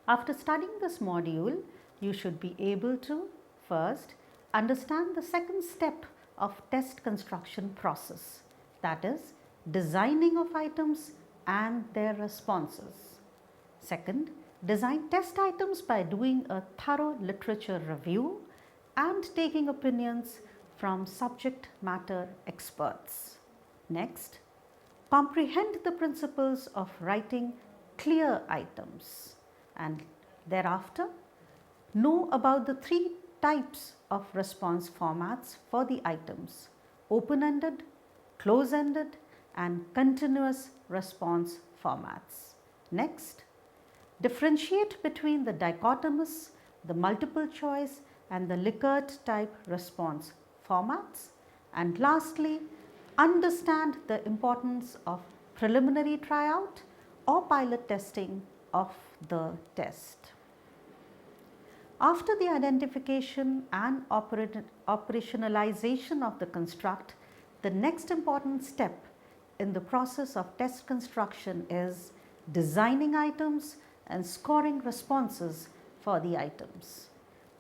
After studying this module, you should be able to first understand the second step of test construction process, that is designing of items and their responses. Second, design test items by doing a thorough literature review and taking opinions from subject matter experts. Next, comprehend the principles of writing clear items, and thereafter know about the three types of response formats for the items: open-ended, close-ended and continuous response formats. Next, differentiate between the dichotomous, the multiple choice and the Likert type response formats, and lastly, understand the importance of preliminary tryout or pilot testing of the test. After the identification and operationalization of the construct, the next important step in the process of test construction is designing items and scoring responses for the items.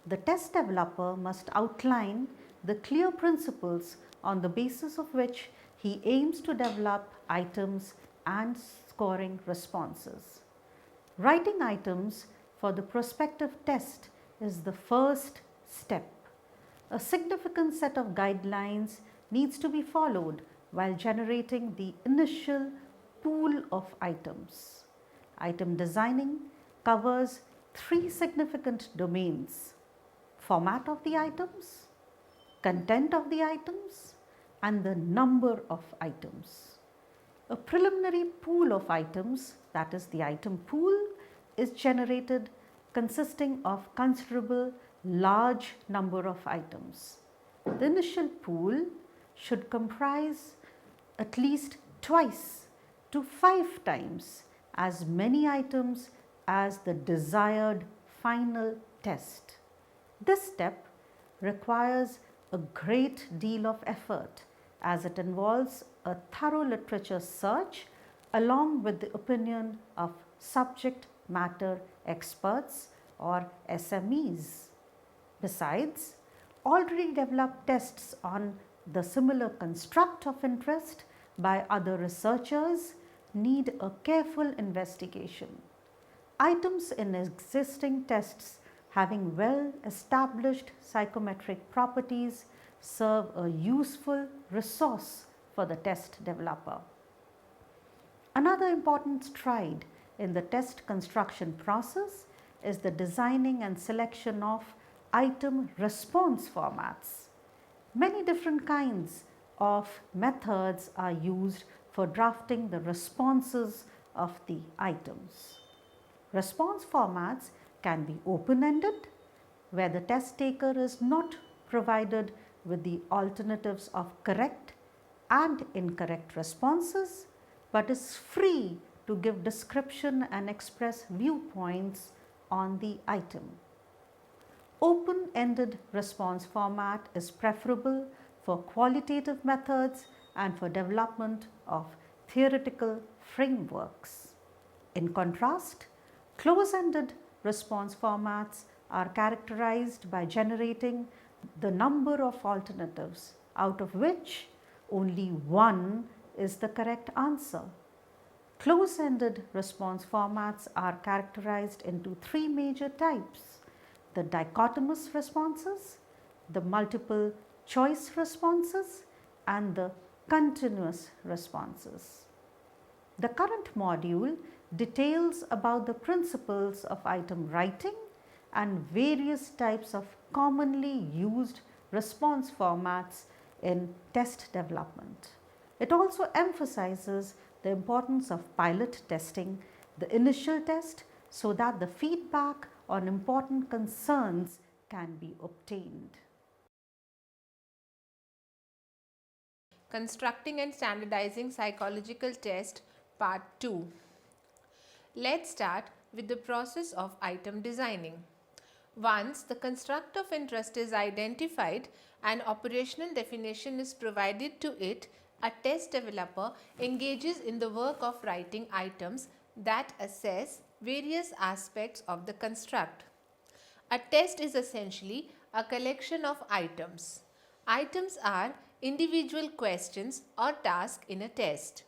The test developer must outline the clear principles on the basis of which he aims to develop items and scoring responses. Writing items for the prospective test is the first step. A significant set of guidelines needs to be followed while generating the initial pool of items. Item designing covers three significant domains: format of the items, content of the items and the number of items. A preliminary pool of items, that is the item pool, is generated consisting of considerable large number of items. The initial pool should comprise at least twice to 5 times as many items as the desired final test. This step requires a great deal of effort as it involves a thorough literature search along with the opinion of subject matter experts or SMEs. Besides, already developed tests on the similar construct of interest by other researchers need a careful investigation. Items in existing tests having well established psychometric properties serve a useful resource for the test developer. Another important stride in the test construction process is the designing and selection of item response formats. Many different kinds of methods are used for drafting the responses of the items. Response formats can be open-ended, where the test taker is not provided with the alternatives of correct and incorrect responses, but is free to give description and express viewpoints on the item. Open-ended response format is preferable for qualitative methods and for development of theoretical frameworks. In contrast, close-ended response formats are characterized by generating the number of alternatives, out of which only one is the correct answer. Close-ended response formats are characterized into three major types: the dichotomous responses, the multiple choice responses and the continuous responses. The current module details about the principles of item writing and various types of commonly used response formats in test development. It also emphasizes the importance of pilot testing, the initial test, so that the feedback on important concerns can be obtained. Constructing and standardizing psychological test part 2. Let's start with the process of item designing. Once the construct of interest is identified and operational definition is provided to it, a test developer engages in the work of writing items that assess various aspects of the construct. A test is essentially a collection of items. Items are individual questions or tasks in a test.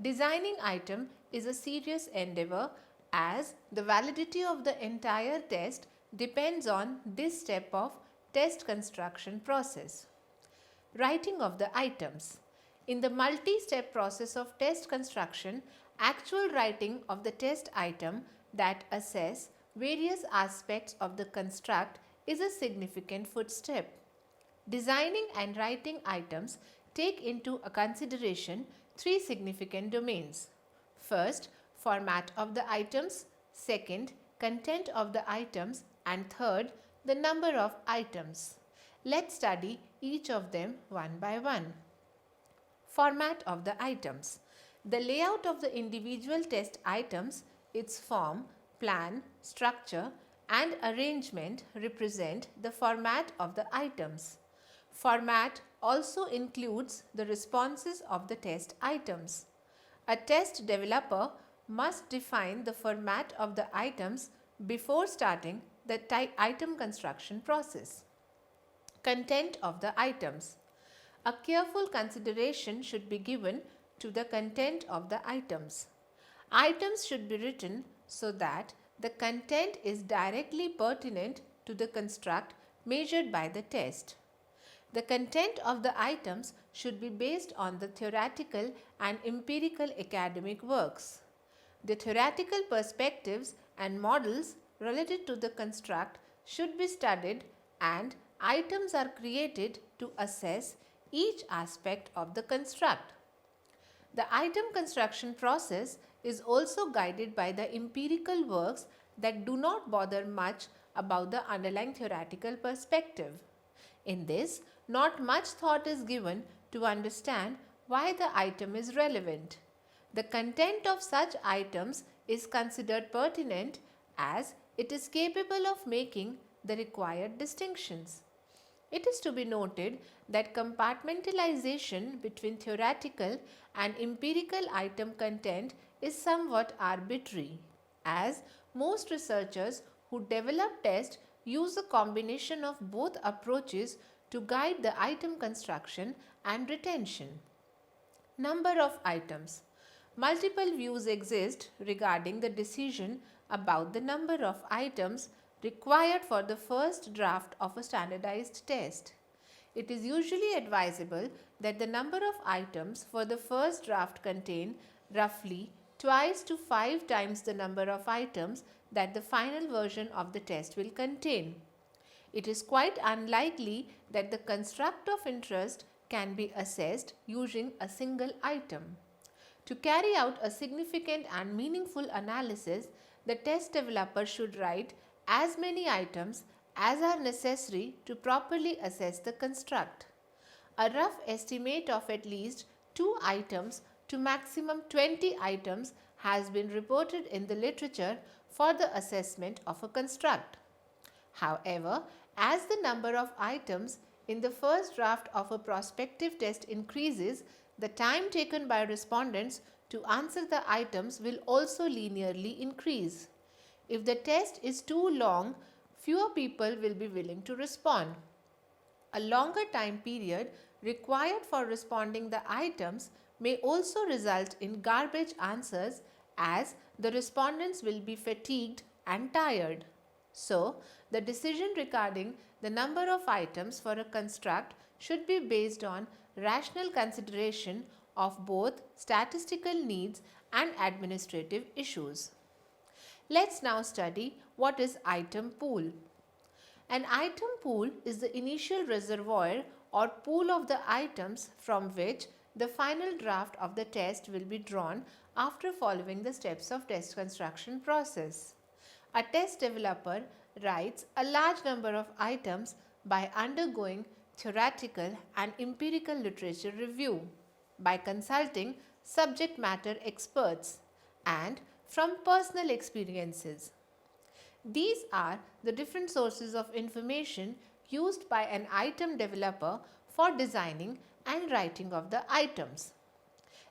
Designing item is a serious endeavor as the validity of the entire test depends on this step of test construction process. Writing of the items. In the multi-step process of test construction, actual writing of the test item that assess various aspects of the construct is a significant footstep. Designing and writing items take into consideration three significant domains. First, format of the items. Second, content of the items. And third, the number of items. Let's study each of them one by one. Format of the items. The layout of the individual test items, its form, plan, structure, and arrangement represent the format of the items. Format also includes the responses of the test items. A test developer must define the format of the items before starting the item construction process. Content of the items. A careful consideration should be given to the content of the items. Items should be written so that the content is directly pertinent to the construct measured by the test. The content of the items should be based on the theoretical and empirical academic works. The theoretical perspectives and models related to the construct should be studied, and items are created to assess each aspect of the construct. The item construction process is also guided by the empirical works that do not bother much about the underlying theoretical perspective. In this, not much thought is given to understand why the item is relevant. The content of such items is considered pertinent as it is capable of making the required distinctions. It is to be noted that compartmentalization between theoretical and empirical item content is somewhat arbitrary, as most researchers who develop tests use a combination of both approaches to guide the item construction and retention. Number of items. Multiple views exist regarding the decision about the number of items required for the first draft of a standardized test. It is usually advisable that the number of items for the first draft contain roughly twice to 5 times the number of items that the final version of the test will contain. It is quite unlikely that the construct of interest can be assessed using a single item. To carry out a significant and meaningful analysis, the test developer should write as many items as are necessary to properly assess the construct. A rough estimate of at least 2 items to maximum 20 items has been reported in the literature for the assessment of a construct. However, as the number of items in the first draft of a prospective test increases, the time taken by respondents to answer the items will also linearly increase. If the test is too long, fewer people will be willing to respond. A longer time period required for responding the items may also result in garbage answers, as the respondents will be fatigued and tired. So, the decision regarding the number of items for a construct should be based on rational consideration of both statistical needs and administrative issues. Let's now study what is item pool. An item pool is the initial reservoir or pool of the items from which the final draft of the test will be drawn after following the steps of test construction process. A test developer writes a large number of items by undergoing theoretical and empirical literature review, by consulting subject matter experts, and from personal experiences. These are the different sources of information used by an item developer for designing and writing of the items.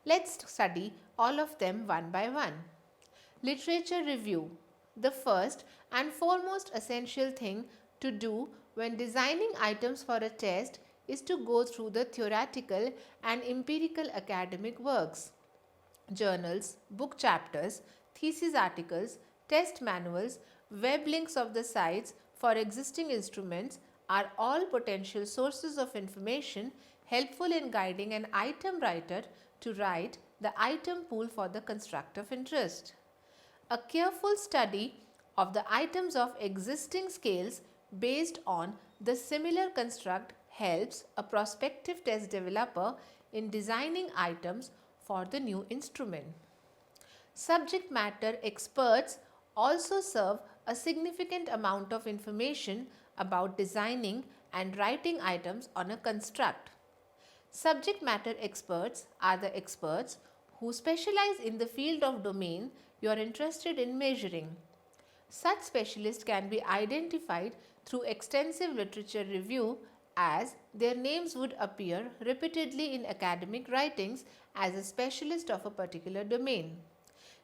Let's study all of them one by one. Literature review. The first and foremost essential thing to do when designing items for a test is to go through the theoretical and empirical academic works, journals, book chapters, thesis articles, test manuals, web links of the sites for existing instruments are all potential sources of information helpful in guiding an item writer to write the item pool for the construct of interest. A careful study of the items of existing scales based on the similar construct helps a prospective test developer in designing items for the new instrument. Subject matter experts also serve a significant amount of information about designing and writing items on a construct. Subject matter experts are the experts who specialize in the field of domain you are interested in measuring. Such specialists can be identified through extensive literature review, as their names would appear repeatedly in academic writings as a specialist of a particular domain.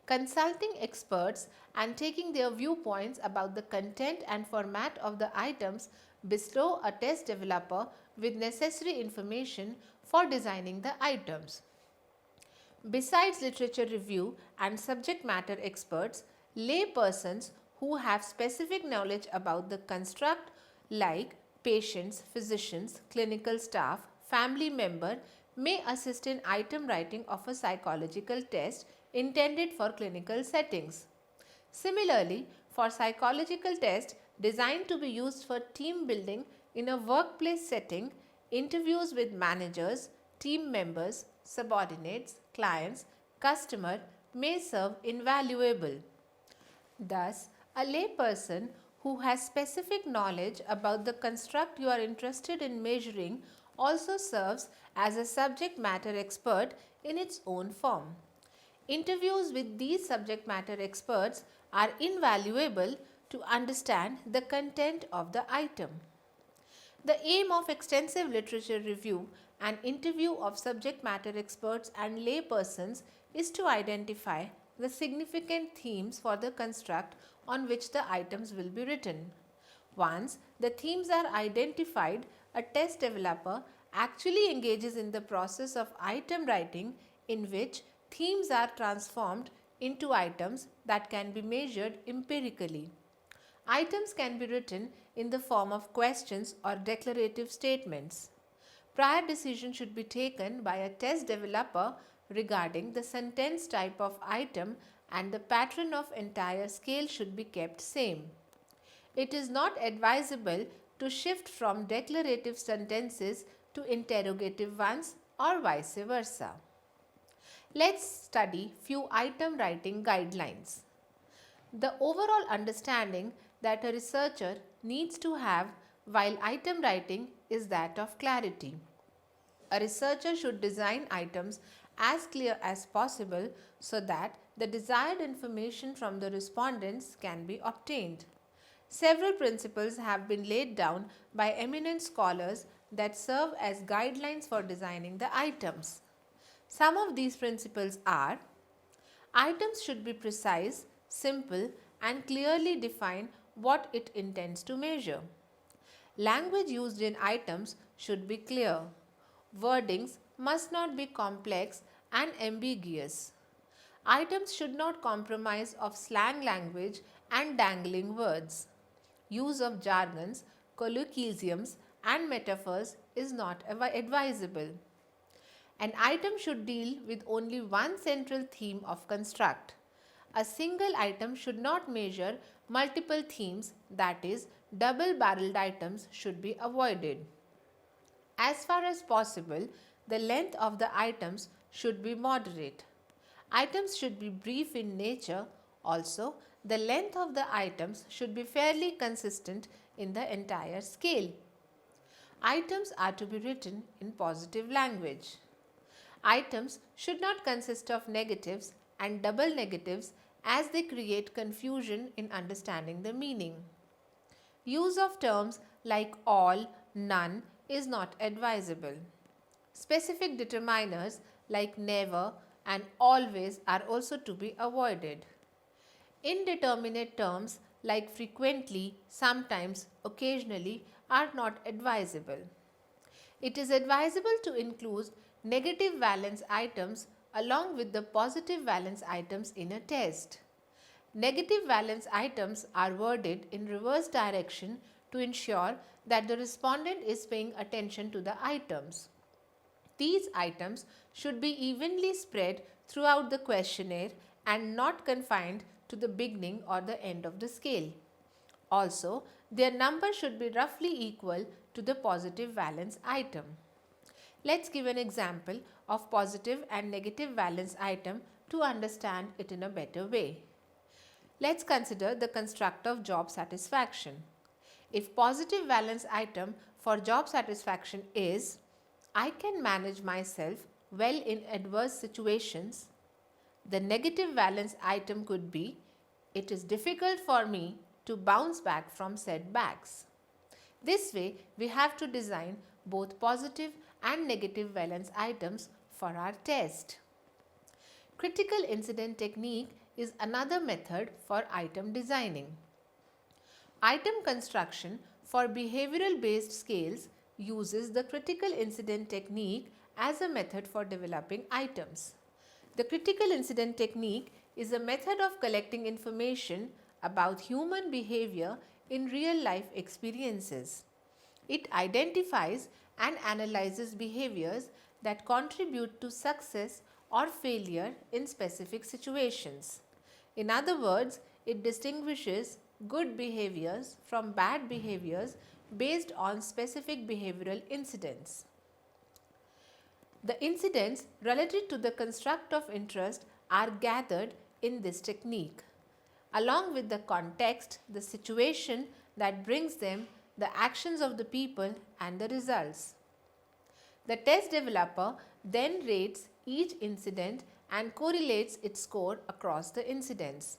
Consulting experts and taking their viewpoints about the content and format of the items bestow a test developer with necessary information for designing the items. Besides literature review and subject matter experts, lay persons who have specific knowledge about the construct, like patients, physicians, clinical staff, family member, may assist in item writing of a psychological test intended for clinical settings. Similarly, for psychological tests designed to be used for team building in a workplace setting, interviews with managers, team members, subordinates, clients, customer may serve invaluable. Thus, a layperson who has specific knowledge about the construct you are interested in measuring also serves as a subject matter expert in its own form. Interviews with these subject matter experts are invaluable to understand the content of the item. The aim of extensive literature review and interview of subject matter experts and laypersons is to identify the significant themes for the construct on which the items will be written. Once the themes are identified, a test developer actually engages in the process of item writing, in which themes are transformed into items that can be measured empirically. Items can be written in the form of questions or declarative statements. Prior decision should be taken by a test developer regarding the sentence type of item, and the pattern of entire scale should be kept same. It is not advisable to shift from declarative sentences to interrogative ones or vice versa. Let's study few item writing guidelines. The overall understanding that a researcher needs to have while item writing is that of clarity. A researcher should design items as clear as possible so that the desired information from the respondents can be obtained. Several principles have been laid down by eminent scholars that serve as guidelines for designing the items. Some of these principles are: items should be precise, simple, and clearly define what it intends to measure. Language used in items should be clear. Wordings must not be complex and ambiguous. Items should not compromise of slang language and dangling words. Use of jargons, colloquialisms, and metaphors is not advisable. An item should deal with only one central theme of construct. A single item should not measure multiple themes, that is, double-barreled items should be avoided. As far as possible, the length of the items should be moderate. Items should be brief in nature. Also, the length of the items should be fairly consistent in the entire scale. Items are to be written in positive language. Items should not consist of negatives and double negatives, as they create confusion in understanding the meaning. Use of terms like all, none is not advisable. Specific determiners like never and always are also to be avoided. Indeterminate terms like frequently, sometimes, occasionally are not advisable. It is advisable to include negative valence items along with the positive valence items in a test. Negative valence items are worded in reverse direction to ensure that the respondent is paying attention to the items. These items should be evenly spread throughout the questionnaire and not confined to the beginning or the end of the scale. Also, their number should be roughly equal to the positive valence item. Let's give an example of positive and negative valence item to understand it in a better way. Let's consider the construct of job satisfaction. If positive valence item for job satisfaction is I can manage myself well in adverse situations, the negative valence item could be it is difficult for me to bounce back from setbacks. This way, we have to design both positive and negative valence items for our test. Critical incident technique is another method for item designing. Item construction for behavioral based scales uses the critical incident technique as a method for developing items. The critical incident technique is a method of collecting information about human behavior in real life experiences. It identifies and analyzes behaviors that contribute to success or failure in specific situations. In other words, it distinguishes good behaviors from bad behaviors based on specific behavioral incidents. The incidents related to the construct of interest are gathered in this technique, along with the context, the situation that brings them, the actions of the people, and the results. The test developer then rates each incident and correlates its score across the incidents.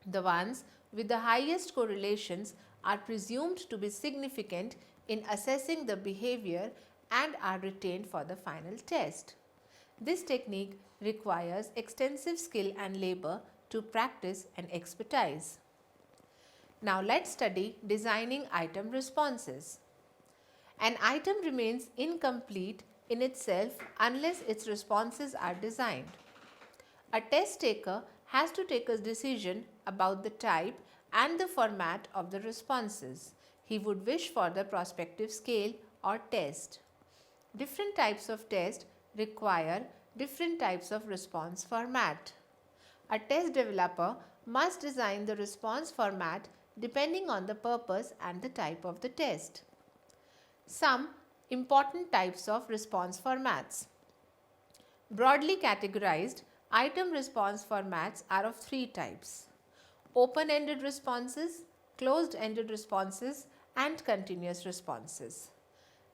The ones with the highest correlations are presumed to be significant in assessing the behavior and are retained for the final test. This technique requires extensive skill and labor to practice and expertise. Now let's study designing item responses. An item remains incomplete in itself unless its responses are designed. A test taker has to take a decision about the type and the format of the responses he would wish for the prospective scale or test. Different types of test require different types of response format. A test developer must design the response format depending on the purpose and the type of the test. Some important types of response formats. Broadly categorized, item response formats are of three types: open-ended responses, closed-ended responses, and continuous responses.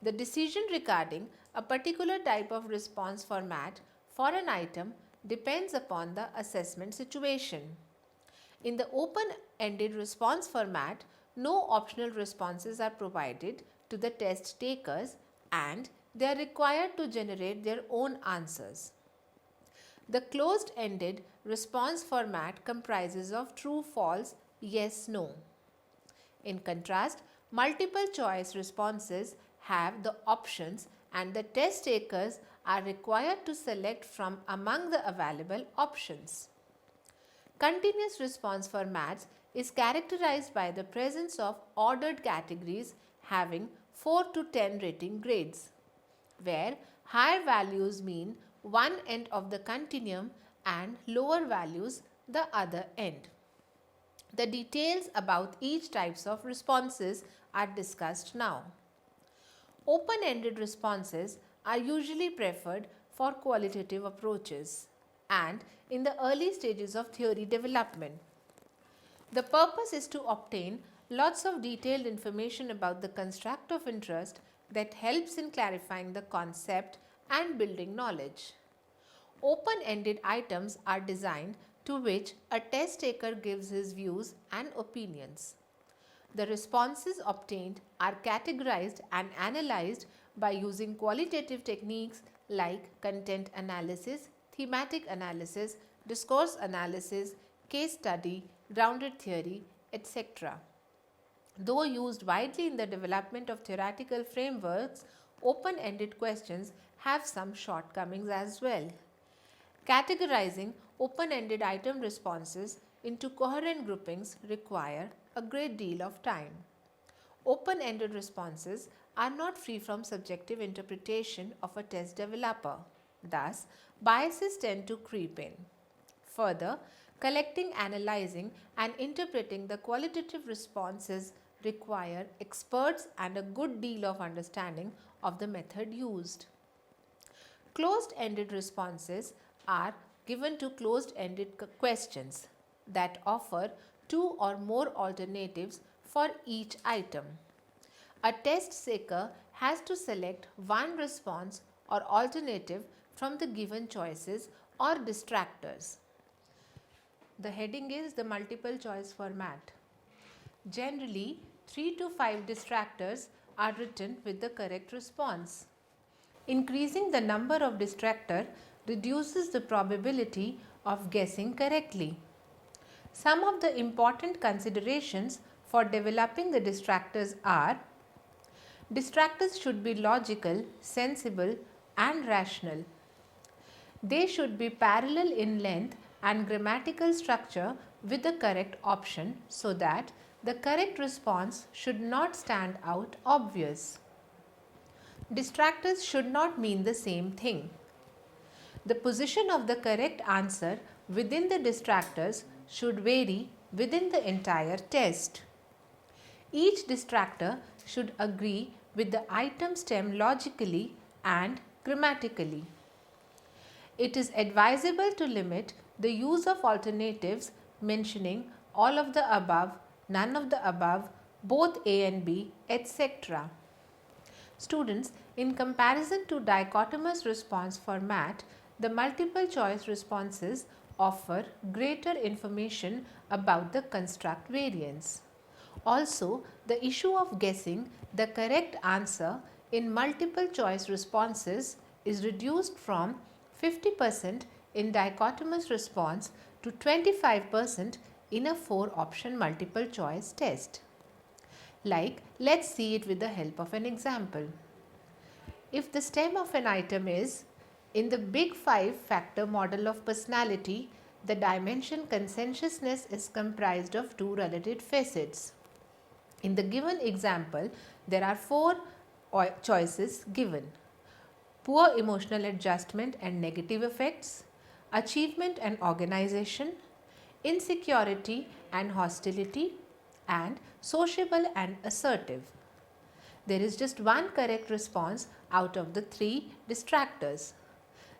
The decision regarding a particular type of response format for an item depends upon the assessment situation. In the open-ended response format, no optional responses are provided to the test takers and they are required to generate their own answers. The closed-ended response format comprises of true, false, yes, no. In contrast, multiple choice responses have the options and the test takers are required to select from among the available options. Continuous response formats is characterized by the presence of ordered categories having 4 to 10 rating grades, where higher values mean one end of the continuum and lower values the other end. The details about each types of responses are discussed now. Open-ended responses are usually preferred for qualitative approaches and in the early stages of theory development. The purpose is to obtain lots of detailed information about the construct of interest that helps in clarifying the concept and building knowledge. Open-ended items are designed to which a test taker gives his views and opinions. The responses obtained are categorized and analyzed by using qualitative techniques like content analysis, thematic analysis, discourse analysis, case study, grounded theory, etc. Though used widely in the development of theoretical frameworks, open-ended questions have some shortcomings as well. Categorizing open-ended item responses into coherent groupings require a great deal of time. Open-ended responses are not free from subjective interpretation of a test developer. Thus, biases tend to creep in. Further, collecting, analyzing, and interpreting the qualitative responses require experts and a good deal of understanding of the method used. Closed-ended responses are given to closed-ended questions that offer two or more alternatives for each item. A test taker has to select one response or alternative from the given choices or distractors. The heading is the multiple choice format. Generally, 3 to 5 distractors are written with the correct response. Increasing the number of distractors reduces the probability of guessing correctly. Some of the important considerations for developing the distractors are: distractors should be logical, sensible, and rational. They should be parallel in length and grammatical structure with the correct option so that the correct response should not stand out obvious. Distractors should not mean the same thing. The position of the correct answer within the distractors should vary within the entire test. Each distractor should agree with the item stem logically and grammatically. It is advisable to limit the use of alternatives mentioning all of the above, none of the above, both A and B, etc. Students, in comparison to dichotomous response format, the multiple choice responses offer greater information about the construct variance. Also, the issue of guessing the correct answer in multiple choice responses is reduced from 50% in dichotomous response to 25% in a 4-option multiple choice test. Let's see it with the help of an example. If the stem of an item is, in the Big 5 factor model of personality, the dimension conscientiousness is comprised of 2 relative facets. In the given example, there are 4 choices given: poor emotional adjustment and negative effects, achievement and organization, insecurity and hostility, and sociable and assertive. There is just one correct response out of the 3 distractors.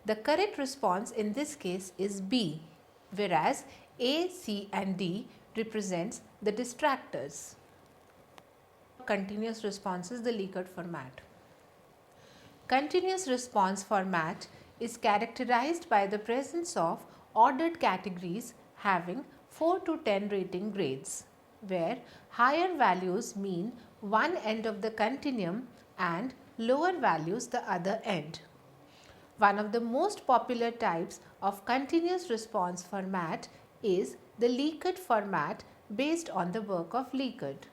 The correct response in this case is B, whereas A, C and D represents the distractors. Continuous response is the Likert format. Continuous response format is characterized by the presence of ordered categories having 4 to 10 rating grades, where higher values mean one end of the continuum and lower values the other end. One of the most popular types of continuous response format is the Likert format based on the work of Likert.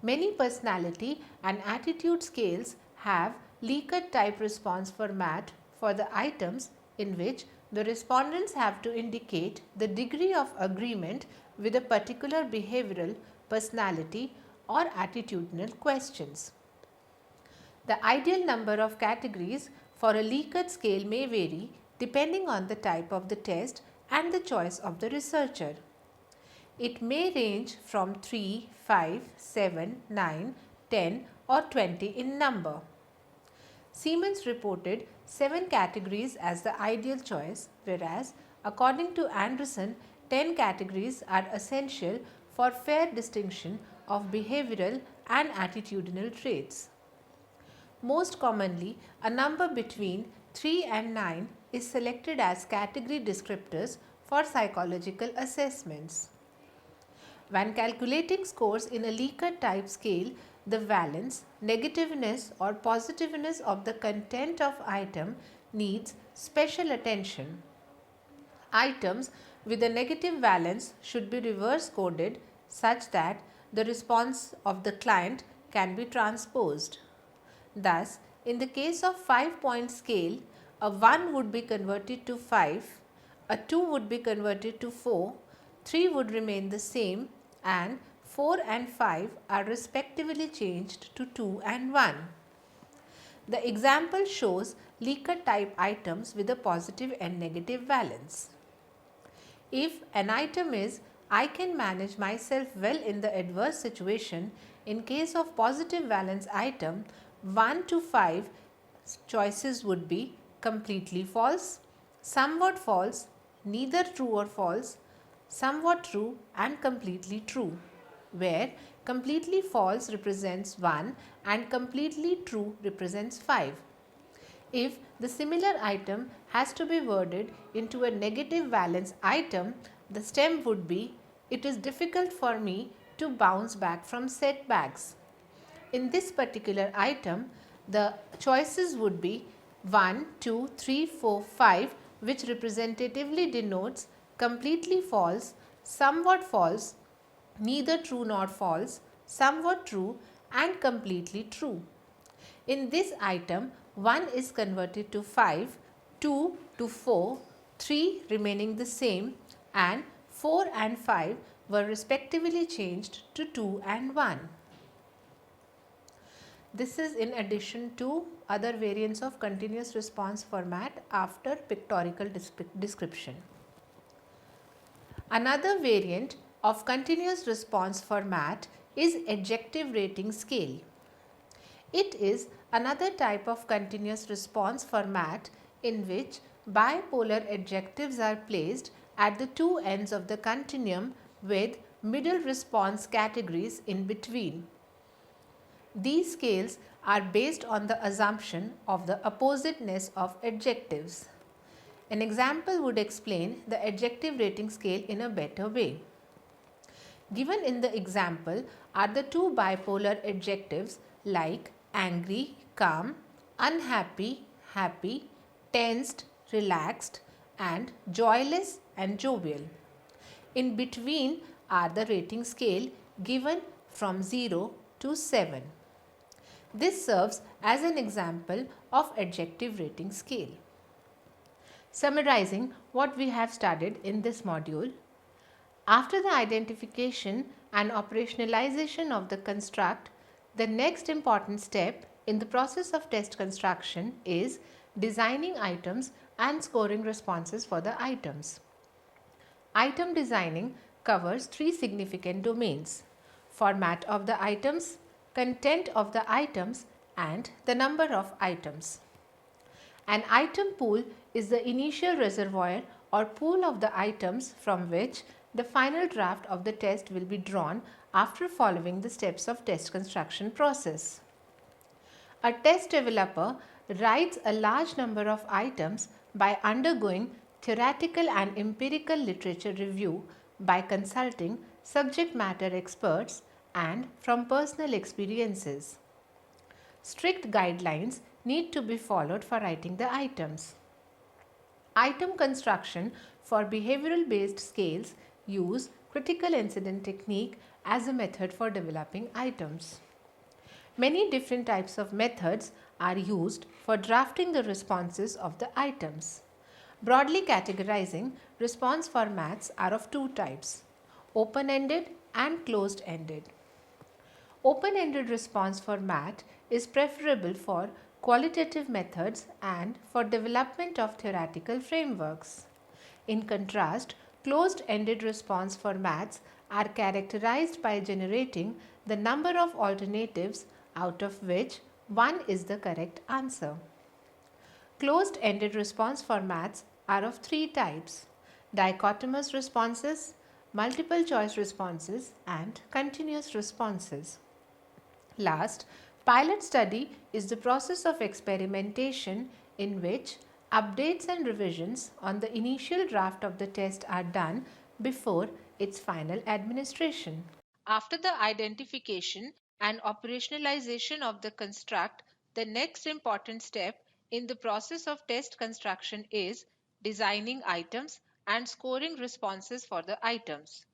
Many personality and attitude scales have Likert type response format for the items in which the respondents have to indicate the degree of agreement with a particular behavioral, personality or attitudinal questions. The ideal number of categories for a Likert scale may vary depending on the type of the test and the choice of the researcher. It may range from 3, 5, 7, 9, 10 or 20 in number. Siemens reported 7 categories as the ideal choice, whereas according to Anderson, 10 categories are essential for fair distinction of behavioral and attitudinal traits. Most commonly, a number between 3 and 9 is selected as category descriptors for psychological assessments. When calculating scores in a Likert type scale, the valence, negativeness or positiveness of the content of item needs special attention. Items with a negative valence should be reverse coded such that the response of the client can be transposed. Thus, in the case of 5-point scale, a 1 would be converted to 5, a 2 would be converted to 4, 3 would remain the same, and 4 and 5 are respectively changed to 2 and 1. The example shows Likert type items with a positive and negative valence. If an item is I can manage myself well in the adverse situation, in case of positive valence item 1 to 5 choices would be completely false, somewhat false, neither true or false, somewhat true and completely true, where completely false represents 1 and completely true represents 5. If the similar item has to be worded into a negative valence item, the stem would be, it is difficult for me to bounce back from setbacks. In this particular item, the choices would be 1, 2, 3, 4, 5, which representatively denotes completely false, somewhat false, neither true nor false, somewhat true, and completely true. In this item, 1 is converted to 5, 2 to 4, 3 remaining the same, and 4 and 5 were respectively changed to 2 and 1. This is in addition to other variants of continuous response format after pictorial description. Another variant of continuous response format is adjective rating scale. It is another type of continuous response format in which bipolar adjectives are placed at the two ends of the continuum with middle response categories in between. These scales are based on the assumption of the oppositeness of adjectives. An example would explain the adjective rating scale in a better way. Given in the example are the two bipolar adjectives like angry, calm, unhappy, happy, tensed, relaxed, and joyless and jovial. In between are the rating scale given from 0 to 7. This serves as an example of adjective rating scale. Summarizing what we have studied in this module, after the identification and operationalization of the construct, the next important step in the process of test construction is designing items and scoring responses for the items. Item designing covers three significant domains: format of the items, content of the items, and the number of items. An item pool is the initial reservoir or pool of the items from which the final draft of the test will be drawn after following the steps of test construction process. A test developer writes a large number of items by undergoing theoretical and empirical literature review, by consulting subject matter experts, and from personal experiences. Strict guidelines need to be followed for writing the items. Item construction for behavioral based scales use critical incident technique as a method for developing items. Many different types of methods are used for drafting the responses of the items. Broadly categorizing, response formats are of two types: open-ended and closed-ended. Open-ended response format is preferable for qualitative methods and for development of theoretical frameworks. In contrast, closed-ended response formats are characterized by generating the number of alternatives out of which one is the correct answer. Closed-ended response formats are of three types: dichotomous responses, multiple choice responses, and continuous responses. Last, pilot study is the process of experimentation in which updates and revisions on the initial draft of the test are done before its final administration. After the identification and operationalization of the construct, the next important step in the process of test construction is designing items and scoring responses for the items.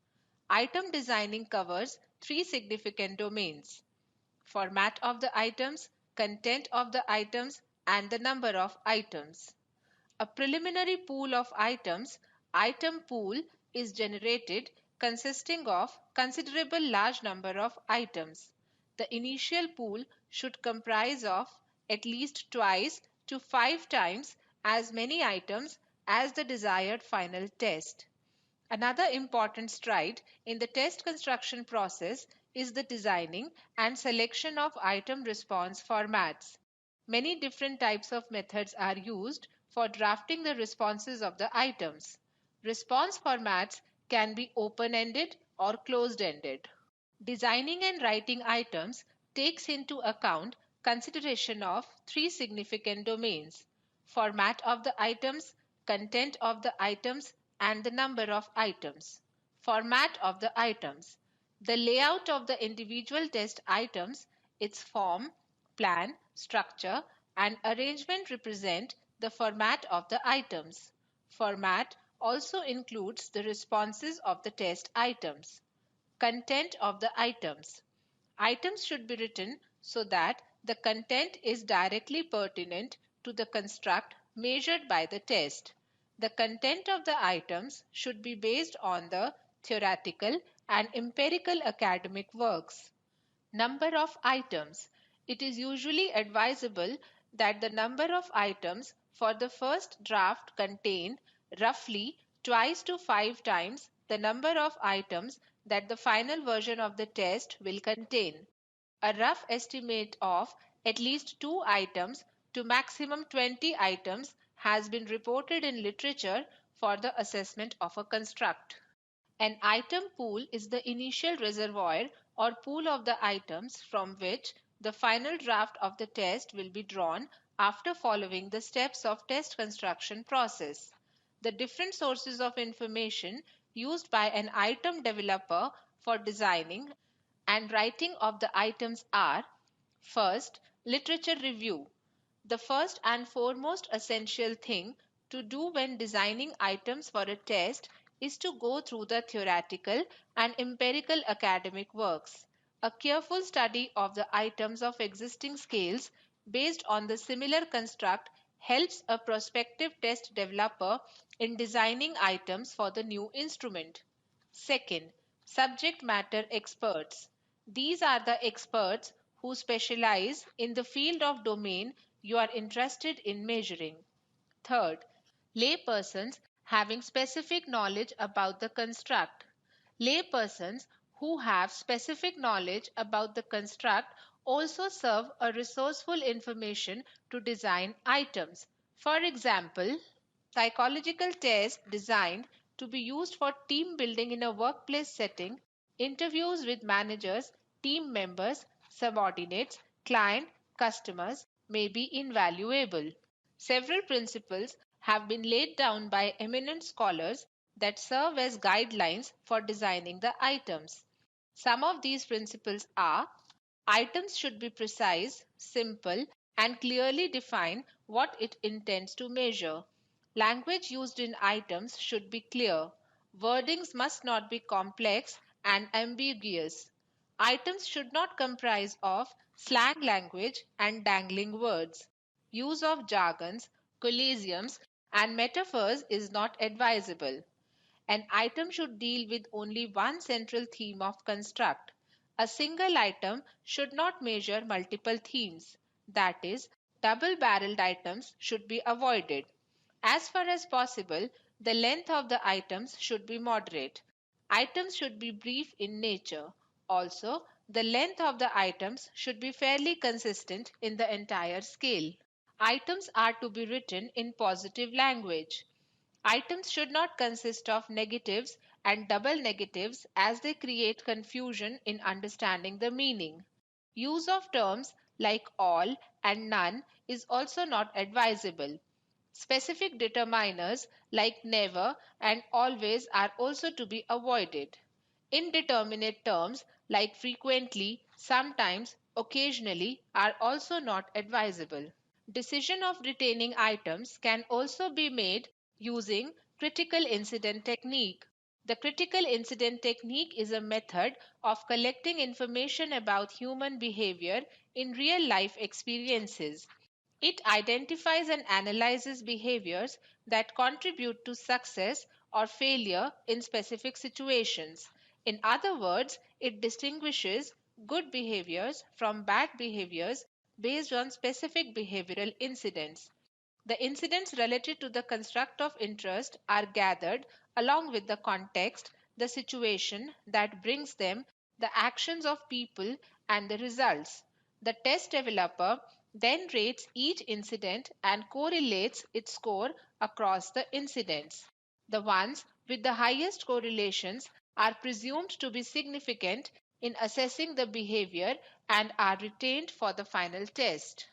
Item designing covers three significant domains: format of the items, content of the items, and the number of items. A preliminary pool of items, item pool, is generated consisting of considerable large number of items. The initial pool should comprise of at least twice to 5 times as many items as the desired final test. Another important stride in the test construction process is the designing and selection of item response formats. Many different types of methods are used for drafting the responses of the items. Response formats can be open-ended or closed-ended. Designing and writing items takes into account consideration of three significant domains: format of the items, content of the items, and the number of items. Format of the items. The layout of the individual test items, its form, plan, structure, and arrangement represent the format of the items. Format also includes the responses of the test items. Content of the items. Items should be written so that the content is directly pertinent to the construct measured by the test. The content of the items should be based on the theoretical and empirical academic works. Number of items. It is usually advisable that the number of items for the first draft contain roughly twice to 5 times the number of items that the final version of the test will contain. A rough estimate of at least 2 items to maximum 20 items has been reported in literature for the assessment of a construct. An item pool is the initial reservoir or pool of the items from which the final draft of the test will be drawn after following the steps of test construction process. The different sources of information used by an item developer for designing and writing of the items are: first, literature review. The first and foremost essential thing to do when designing items for a test is to go through the theoretical and empirical academic works. A careful study of the items of existing scales based on the similar construct helps a prospective test developer in designing items for the new instrument. Second, subject matter experts. These are the experts who specialize in the field of domain you are interested in measuring. Third, laypersons having specific knowledge about the construct. Laypersons who have specific knowledge about the construct also serve a resourceful information to design items. For example, psychological tests designed to be used for team building in a workplace setting, interviews with managers, team members, subordinates, client, customers may be invaluable. Several principles have been laid down by eminent scholars that serve as guidelines for designing the items. Some of these principles are: items should be precise, simple, and clearly define what it intends to measure. Language used in items should be clear. Wordings must not be complex and ambiguous. Items should not comprise of slang language and dangling words. Use of jargons, colloquialisms, and metaphors is not advisable. An item should deal with only one central theme of construct. A single item should not measure multiple themes. That is, double-barreled items should be avoided. As far as possible, the length of the items should be moderate. Items should be brief in nature. Also, the length of the items should be fairly consistent in the entire scale. Items are to be written in positive language. Items should not consist of negatives and double negatives as they create confusion in understanding the meaning. Use of terms like all and none is also not advisable. Specific determiners like never and always are also to be avoided. Indeterminate terms like frequently, sometimes, occasionally are also not advisable. Decision of retaining items can also be made using Critical incident technique. The critical incident technique is a method of collecting information about human behavior in real life experiences. It identifies and analyzes behaviors that contribute to success or failure in specific situations. In other words, it distinguishes good behaviors from bad behaviors based on specific behavioral incidents. The incidents related to the construct of interest are gathered along with the context, the situation that brings them, the actions of people, and the results. The test developer then rates each incident and correlates its score across the incidents. The ones with the highest correlations are presumed to be significant in assessing the behavior and are retained for the final test.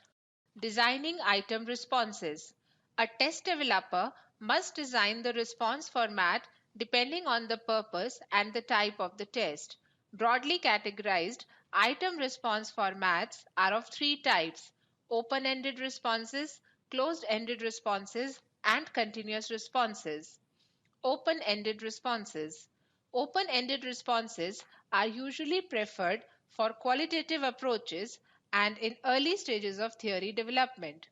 Designing item responses. A test developer must design the response format depending on the purpose and the type of the test. Broadly categorized, item response formats are of three types: open ended responses, closed ended responses, and continuous responses. Open ended responses. Open ended responses are usually preferred for qualitative approaches and in early stages of theory development.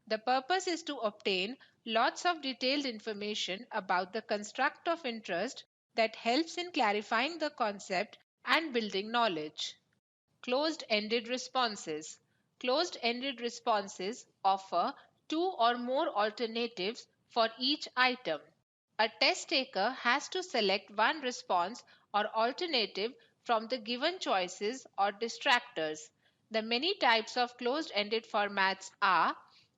The purpose is to obtain lots of detailed information about the construct of interest that helps in clarifying the concept and building knowledge. Closed ended responses. Closed ended responses offer two or more alternatives for each item. A test taker has to select one response or alternative from the given choices or distractors. The many types of closed ended formats are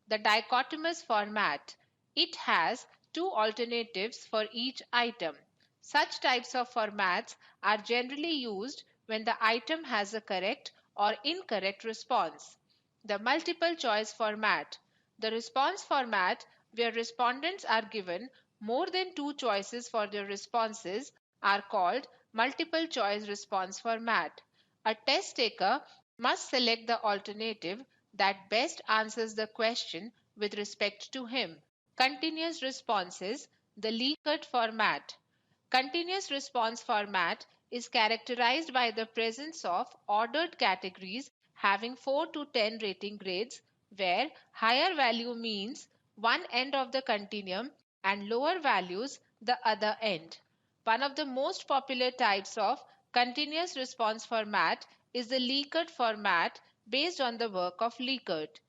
the dichotomous format. It has two alternatives for each item. Such types of formats are generally used when the item has a correct or incorrect response. The multiple choice format. The response format where respondents are given more than two choices for their responses are called multiple choice response format. A test taker must select the alternative that best answers the question with respect to him. Continuous responses, the Likert format. Continuous response format is characterized by the presence of ordered categories having 4 to 10 rating grades, where higher value means one end of the continuum and lower values the other end. One of the most popular types of continuous response format is the Likert format based on the work of Likert.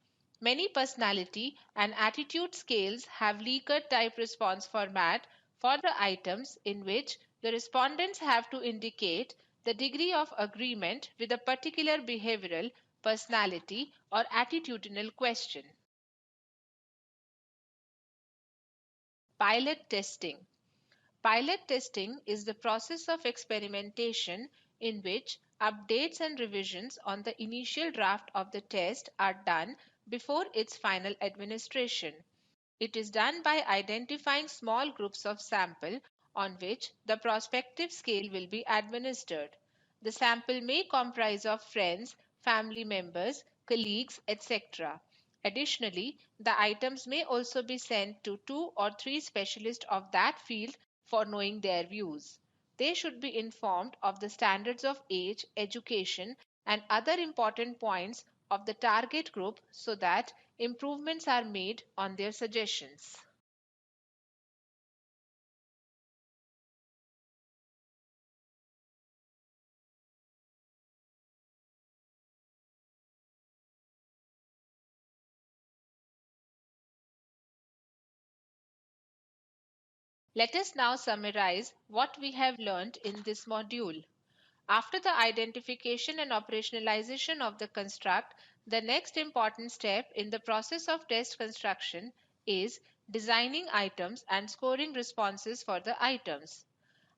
Many personality and attitude scales have Likert type response format for the items in which the respondents have to indicate the degree of agreement with a particular behavioral, personality, or attitudinal question. Pilot testing. Pilot testing is the process of experimentation in which updates and revisions on the initial draft of the test are done before its final administration. It is done by identifying small groups of sample on which the prospective scale will be administered. The sample may comprise of friends, family members, colleagues, etc. Additionally, the items may also be sent to two or three specialists of that field for knowing their views. They should be informed of the standards of age, education, and other important points of the target group so that improvements are made on their suggestions. Let us now summarize what we have learned in this module. After the identification and operationalization of the construct, the next important step in the process of test construction is designing items and scoring responses for the items.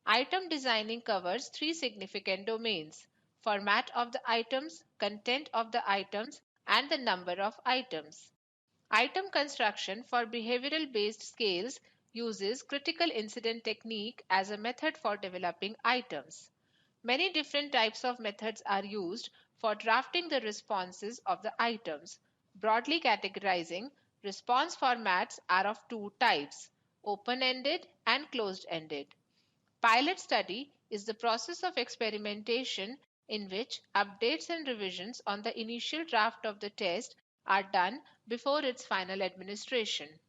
Item designing covers three significant domains: format of the items, content of the items, and the number of items. Item construction for behavioral based scales uses critical incident technique as a method for developing items. Many different types of methods are used for drafting the responses of the items. Broadly categorizing, response formats are of two types: open-ended and closed-ended. Pilot study is the process of experimentation in which updates and revisions on the initial draft of the test are done before its final administration.